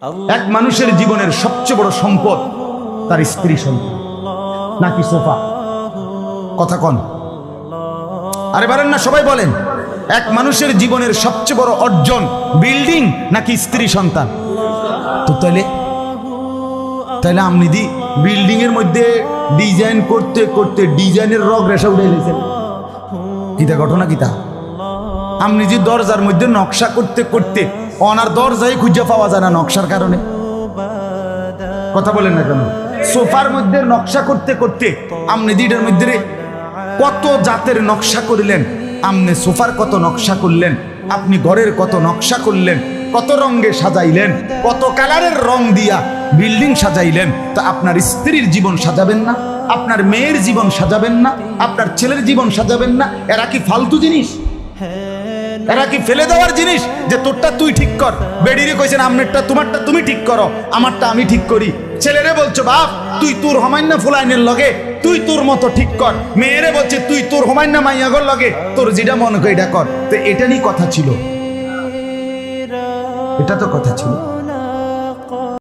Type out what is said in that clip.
এক মানুষের জীবনের সবচেয়ে বড় সম্পদ তার স্ত্রী সন্তান নাকি সোফা? কথা কন, আরে বলেন না, সবাই বলেন। এক মানুষের জীবনের সবচেয়ে বড় অর্জন বিল্ডিং নাকি স্ত্রী সন্তান? তো তাইলে আপনি দি বিল্ডিং এর মধ্যে ডিজাইন করতে করতে ডিজাইনের রগ রেশা উঠে গেছেন। কিতা ঘটনা কিতা? আপনি যে দরজার মধ্যে নকশা করতে করতে অনার দরজাই খুঁজে পাওয়া যায় না নকশার কারণে। কথা বলেন না কেন? সোফার মধ্যে নকশা করতে করতে আপনি দিটার মধ্যে কত জাতের নকশা করলেন, আপনি সোফার কত নকশা করলেন, আপনি ঘরের কত নকশা করলেন, কত রঙে সাজাইলেন, কত কালারের রং দিয়া বিল্ডিং সাজাইলেন। তা আপনার স্ত্রীর জীবন সাজাবেন না? আপনার মেয়ের জীবন সাজাবেন না? আপনার ছেলের জীবন সাজাবেন না? এরা কি ফালতু জিনিস? এরা কি ফেলে দেওয়ার জিনিস যে তোরটা তুই ঠিক কর? বেডিরে কইছেন আপনারটা তোমারটা তুমি ঠিক করো, আমারটা আমি ঠিক করি। ছেলেরে বলছো বাপ তুই তোর হমাইন্না ফুলাইনের লগে তুই তোর মতো ঠিক কর। মেয়েরে বলছে তুই তোর হমাইন্না মাইয়াগর লগে তোর যেটা মনে করে এটা কর। তো এটা নিয়ে কথা ছিল, এটা তো কথা ছিল।